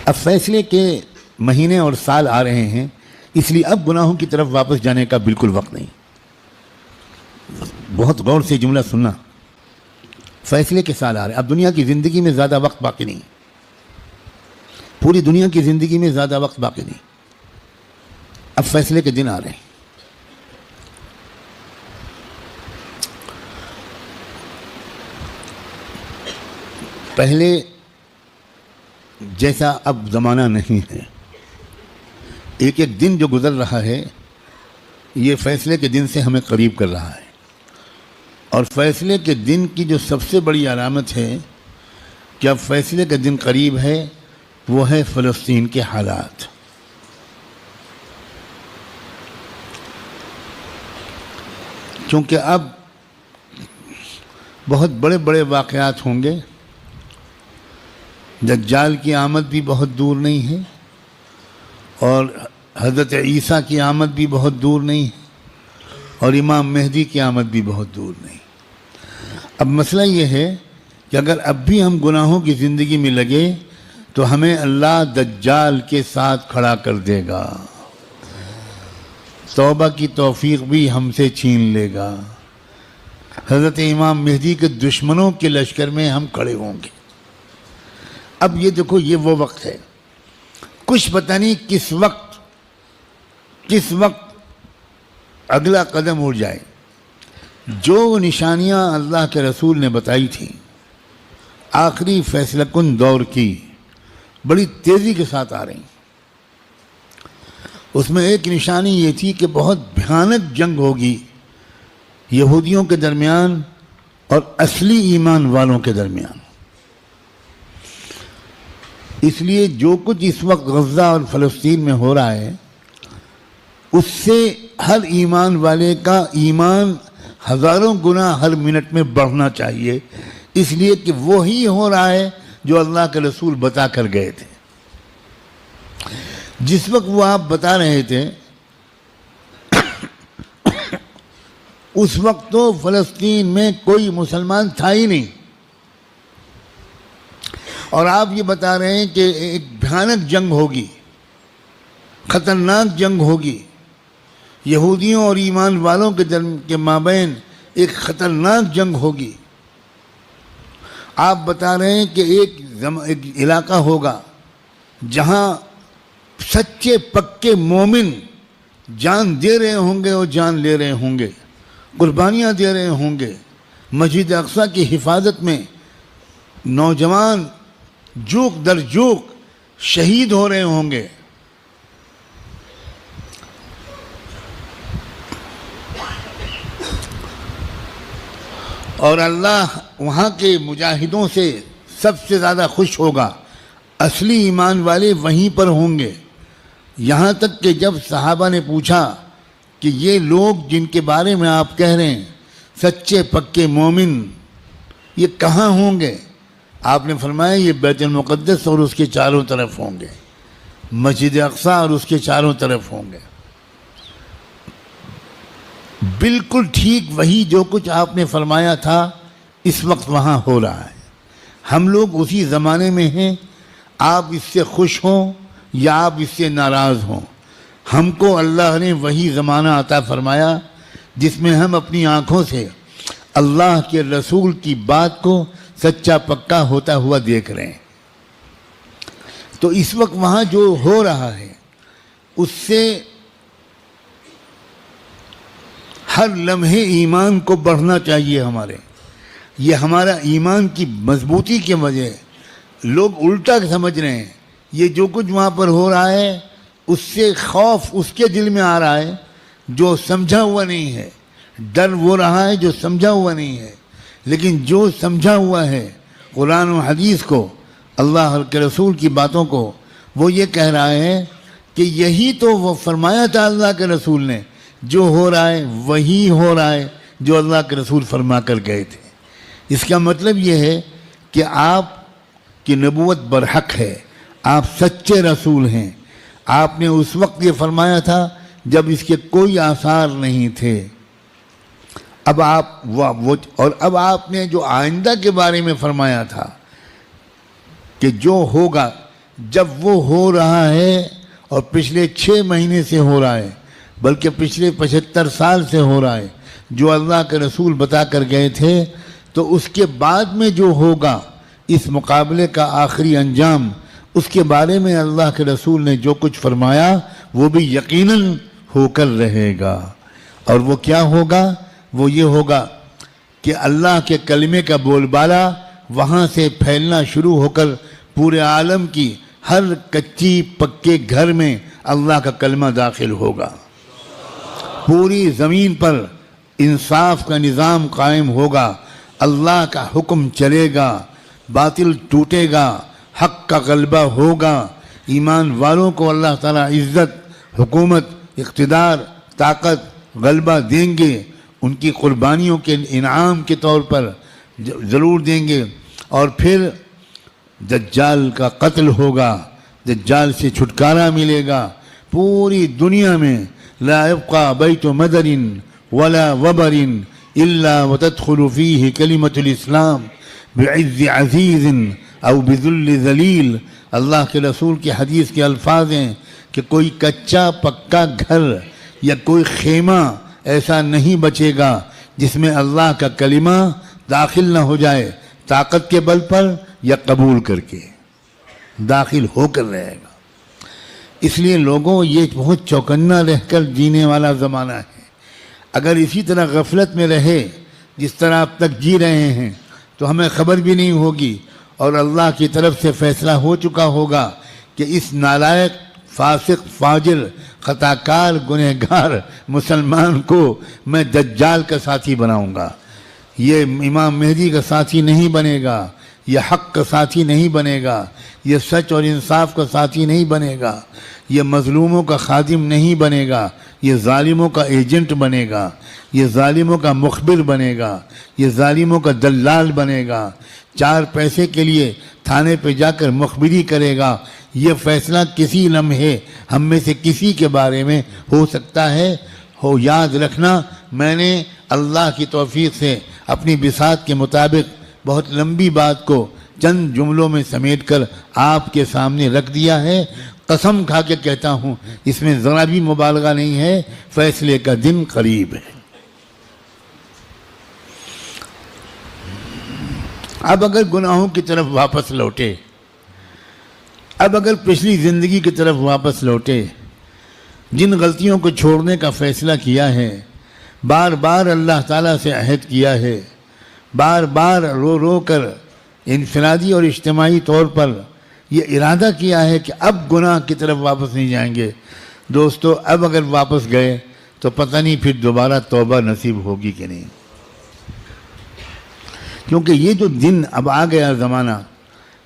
اب فیصلے کے مہینے اور سال آ رہے ہیں، اس لیے اب گناہوں کی طرف واپس جانے کا بالکل وقت نہیں۔ بہت غور سے جملہ سننا، فیصلے کے سال آ رہے ہیں، اب دنیا کی زندگی میں زیادہ وقت باقی نہیں، پوری دنیا کی زندگی میں زیادہ وقت باقی نہیں، اب فیصلے کے دن آ رہے ہیں۔ پہلے جیسا اب زمانہ نہیں ہے، ایک ایک دن جو گزر رہا ہے یہ فیصلے کے دن سے ہمیں قریب کر رہا ہے، اور فیصلے کے دن کی جو سب سے بڑی علامت ہے کہ اب فیصلے کا دن قریب ہے، وہ ہے فلسطین کے حالات۔ کیونکہ اب بہت بڑے بڑے واقعات ہوں گے، دجال کی آمد بھی بہت دور نہیں ہے، اور حضرت عیسیٰ کی آمد بھی بہت دور نہیں ہے، اور امام مہدی کی آمد بھی بہت دور نہیں۔ اب مسئلہ یہ ہے کہ اگر اب بھی ہم گناہوں کی زندگی میں لگے تو ہمیں اللہ دجال کے ساتھ کھڑا کر دے گا، توبہ کی توفیق بھی ہم سے چھین لے گا، حضرت امام مہدی کے دشمنوں کے لشکر میں ہم کھڑے ہوں گے۔ اب یہ دیکھو، یہ وہ وقت ہے، کچھ پتہ نہیں کس وقت اگلا قدم اٹھ جائے۔ جو نشانیاں اللہ کے رسول نے بتائی تھیں آخری فیصلہ کن دور کی، بڑی تیزی کے ساتھ آ رہی ہیں۔ اس میں ایک نشانی یہ تھی کہ بہت بھیانک جنگ ہوگی یہودیوں کے درمیان اور اصلی ایمان والوں کے درمیان۔ اس لیے جو کچھ اس وقت غزہ اور فلسطین میں ہو رہا ہے، اس سے ہر ایمان والے کا ایمان ہزاروں گنا ہر منٹ میں بڑھنا چاہیے، اس لیے کہ وہی ہو رہا ہے جو اللہ کے رسول بتا کر گئے تھے۔ جس وقت وہ آپ بتا رہے تھے اس وقت تو فلسطین میں کوئی مسلمان تھا ہی نہیں، اور آپ یہ بتا رہے ہیں کہ ایک بھیانک جنگ ہوگی، خطرناک جنگ ہوگی، یہودیوں اور ایمان والوں کے مابین ایک خطرناک جنگ ہوگی۔ آپ بتا رہے ہیں کہ ایک علاقہ ہوگا جہاں سچے پکے مومن جان دے رہے ہوں گے اور جان لے رہے ہوں گے، قربانیاں دے رہے ہوں گے، مسجد اقصی کی حفاظت میں نوجوان جوک در جوک شہید ہو رہے ہوں گے۔ اور اللہ وہاں کے مجاہدوں سے سب سے زیادہ خوش ہوگا، اصلی ایمان والے وہیں پر ہوں گے۔ یہاں تک کہ جب صحابہ نے پوچھا کہ یہ لوگ جن کے بارے میں آپ کہہ رہے ہیں سچے پکے مومن، یہ کہاں ہوں گے؟ آپ نے فرمایا یہ بیت المقدس اور اس کے چاروں طرف ہوں گے، مسجد اقصی اور اس کے چاروں طرف ہوں گے۔ بالکل ٹھیک وہی جو کچھ آپ نے فرمایا تھا اس وقت وہاں ہو رہا ہے۔ ہم لوگ اسی زمانے میں ہیں، آپ اس سے خوش ہوں یا آپ اس سے ناراض ہوں، ہم کو اللہ نے وہی زمانہ عطا فرمایا جس میں ہم اپنی آنکھوں سے اللہ کے رسول کی بات کو سچا پکا ہوتا ہوا دیکھ رہے ہیں۔ تو اس وقت وہاں جو ہو رہا ہے اس سے ہر لمحے ایمان کو بڑھنا چاہیے ہمارے، یہ ہمارا ایمان کی مضبوطی کی وجہ ہے۔ لوگ الٹا سمجھ رہے ہیں، یہ جو کچھ وہاں پر ہو رہا ہے اس سے خوف اس کے دل میں آ رہا ہے جو سمجھا ہوا نہیں ہے، ڈر وہ رہا ہے جو سمجھا ہوا نہیں ہے۔ لیکن جو سمجھا ہوا ہے قرآن و حدیث کو، اللہ کے رسول کی باتوں کو، وہ یہ کہہ رہا ہے کہ یہی تو وہ فرمایا تھا اللہ کے رسول نے، جو ہو رہا ہے وہی ہو رہا ہے جو اللہ کے رسول فرما کر گئے تھے۔ اس کا مطلب یہ ہے کہ آپ کی نبوت برحق ہے، آپ سچے رسول ہیں۔ آپ نے اس وقت یہ فرمایا تھا جب اس کے کوئی آثار نہیں تھے، اب آپ نے جو آئندہ کے بارے میں فرمایا تھا کہ جو ہوگا، جب وہ ہو رہا ہے اور پچھلے 6 مہینے سے ہو رہا ہے، بلکہ پچھلے 75 سال سے ہو رہا ہے، جو اللہ کے رسول بتا کر گئے تھے، تو اس کے بعد میں جو ہوگا اس مقابلے کا آخری انجام، اس کے بارے میں اللہ کے رسول نے جو کچھ فرمایا وہ بھی یقیناً ہو کر رہے گا۔ اور وہ کیا ہوگا؟ وہ یہ ہوگا کہ اللہ کے کلمے کا بول بالا وہاں سے پھیلنا شروع ہو کر پورے عالم کی ہر کچی پکے گھر میں اللہ کا کلمہ داخل ہوگا، پوری زمین پر انصاف کا نظام قائم ہوگا، اللہ کا حکم چلے گا، باطل ٹوٹے گا، حق کا غلبہ ہوگا، ایمان والوں کو اللہ تعالیٰ عزت، حکومت، اقتدار، طاقت، غلبہ دیں گے، ان کی قربانیوں کے انعام کے طور پر ضرور دیں گے۔ اور پھر دجال کا قتل ہوگا، دجال سے چھٹکارا ملے گا، پوری دنیا میں لا يبقى بیت مدر ولا وبر الا وتدخل فيه کلمۃ الاسلام بعز عزیز او بذل ذلیل۔ اللہ کے رسول کی حدیث کے الفاظ ہیں کہ کوئی کچا پکا گھر یا کوئی خیمہ ایسا نہیں بچے گا جس میں اللہ کا کلمہ داخل نہ ہو جائے، طاقت کے بل پر یا قبول کر کے داخل ہو کر رہے گا۔ اس لیے لوگوں، یہ بہت چوکنا رہ کر جینے والا زمانہ ہے۔ اگر اسی طرح غفلت میں رہے جس طرح اب تک جی رہے ہیں تو ہمیں خبر بھی نہیں ہوگی، اور اللہ کی طرف سے فیصلہ ہو چکا ہوگا کہ اس نالائق، فاسق، فاجر، خطاکار، گنہگار مسلمان کو میں دجال کا ساتھی بناؤں گا، یہ امام مہدی کا ساتھی نہیں بنے گا، یہ حق کا ساتھی نہیں بنے گا، یہ سچ اور انصاف کا ساتھی نہیں بنے گا، یہ مظلوموں کا خادم نہیں بنے گا، یہ ظالموں کا ایجنٹ بنے گا، یہ ظالموں کا مخبر بنے گا، یہ ظالموں کا دلال بنے گا، 4 پیسے کے لیے تھانے پہ جا کر مخبری کرے گا۔ یہ فیصلہ کسی لمحے ہم میں سے کسی کے بارے میں ہو سکتا ہے۔ یاد رکھنا، میں نے اللہ کی توفیق سے اپنی بساط کے مطابق بہت لمبی بات کو چند جملوں میں سمیٹ کر آپ کے سامنے رکھ دیا ہے۔ قسم کھا کے کہتا ہوں، اس میں ذرا بھی مبالغہ نہیں ہے، فیصلے کا دن قریب ہے۔ اب اگر گناہوں کی طرف واپس لوٹے، اب اگر پچھلی زندگی کی طرف واپس لوٹے، جن غلطیوں کو چھوڑنے کا فیصلہ کیا ہے، بار بار اللہ تعالیٰ سے عہد کیا ہے، بار بار رو رو کر انفرادی اور اجتماعی طور پر یہ ارادہ کیا ہے کہ اب گناہ کی طرف واپس نہیں جائیں گے، دوستو اب اگر واپس گئے تو پتہ نہیں پھر دوبارہ توبہ نصیب ہوگی کہ نہیں، کیونکہ یہ جو دن اب آ گیا زمانہ،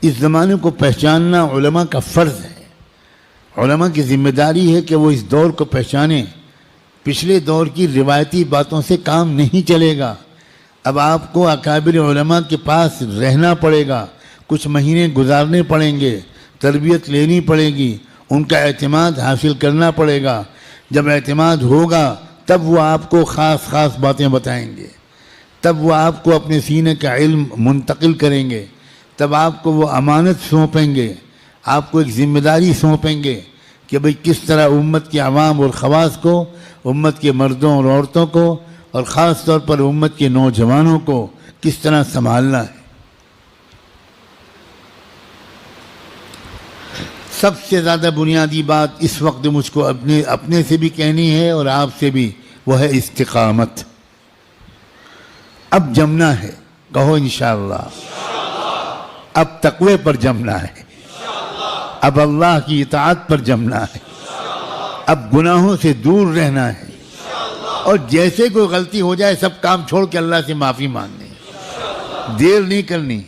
اس زمانے کو پہچاننا علماء کا فرض ہے۔ علماء کی ذمہ داری ہے کہ وہ اس دور کو پہچانیں۔ پچھلے دور کی روایتی باتوں سے کام نہیں چلے گا، اب آپ کو اکابر علماء کے پاس رہنا پڑے گا، کچھ مہینے گزارنے پڑیں گے، تربیت لینی پڑے گی، ان کا اعتماد حاصل کرنا پڑے گا۔ جب اعتماد ہوگا تب وہ آپ کو خاص خاص باتیں بتائیں گے، تب وہ آپ کو اپنے سینے کا علم منتقل کریں گے، تب آپ کو وہ امانت سونپیں گے، آپ کو ایک ذمہ داری سونپیں گے کہ بھئی کس طرح امت کے عوام اور خواص کو، امت کے مردوں اور عورتوں کو، اور خاص طور پر امت کے نوجوانوں کو کس طرح سنبھالنا ہے۔ سب سے زیادہ بنیادی بات اس وقت مجھ کو اپنے سے بھی کہنی ہے اور آپ سے بھی، وہ ہے استقامت۔ اب جمنا ہے، کہو انشاءاللہ، اب تقوی پر جمنا ہے، اب اللہ کی اطاعت پر جمنا ہے، اب گناہوں سے دور رہنا ہے، اور جیسے کوئی غلطی ہو جائے سب کام چھوڑ کے اللہ سے معافی مانگنی، دیر نہیں کرنی،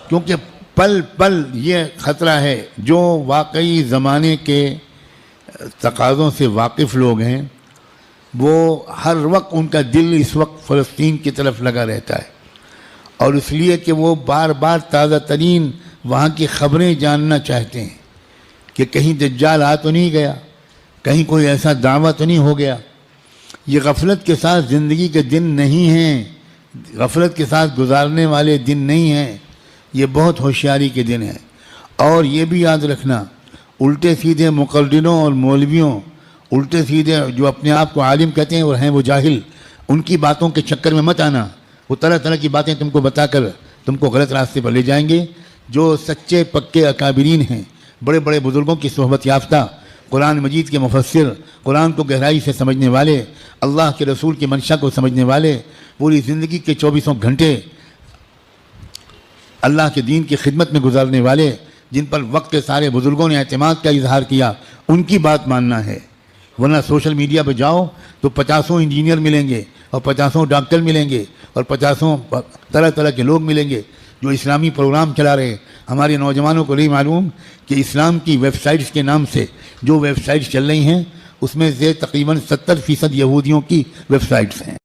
کیونکہ پل پل یہ خطرہ ہے۔ جو واقعی زمانے کے تقاضوں سے واقف لوگ ہیں وہ ہر وقت ان کا دل اس وقت فلسطین کی طرف لگا رہتا ہے، اور اس لیے کہ وہ بار بار تازہ ترین وہاں کی خبریں جاننا چاہتے ہیں کہ کہیں دجال آ تو نہیں گیا، کہیں کوئی ایسا دعویٰ تو نہیں ہو گیا۔ یہ غفلت کے ساتھ زندگی کے دن نہیں ہیں، غفلت کے ساتھ گزارنے والے دن نہیں ہیں، یہ بہت ہوشیاری کے دن ہیں۔ اور یہ بھی یاد رکھنا الٹے سیدھے مقرروں اور مولویوں، الٹے سیدھے جو اپنے آپ کو عالم کہتے ہیں اور ہیں وہ جاہل، ان کی باتوں کے چکر میں مت آنا. وہ طرح طرح کی باتیں تم کو بتا کر تم کو غلط راستے پر لے جائیں گے. جو سچے پکے اکابرین ہیں، بڑے بڑے بزرگوں کی صحبت یافتہ، قرآن مجید کے مفسر، قرآن کو گہرائی سے سمجھنے والے، اللہ کے رسول کی منشا کو سمجھنے والے، پوری زندگی کے 24 گھنٹے اللہ کے دین کی خدمت میں گزارنے والے، جن پر وقت کے سارے بزرگوں نے اعتماد کا اظہار کیا، ان کی بات ماننا ہے. ورنہ سوشل میڈیا پہ جاؤ تو 50 انجینئر ملیں گے اور 50 ڈاکٹر ملیں گے اور 50 طرح طرح کے لوگ ملیں گے جو اسلامی پروگرام چلا رہے ہیں. ہمارے نوجوانوں کو نہیں معلوم کہ اسلام کی ویب سائٹس کے نام سے جو ویب سائٹس چل رہی ہیں اس میں سے تقریباً 70% یہودیوں کی ویب سائٹس ہیں.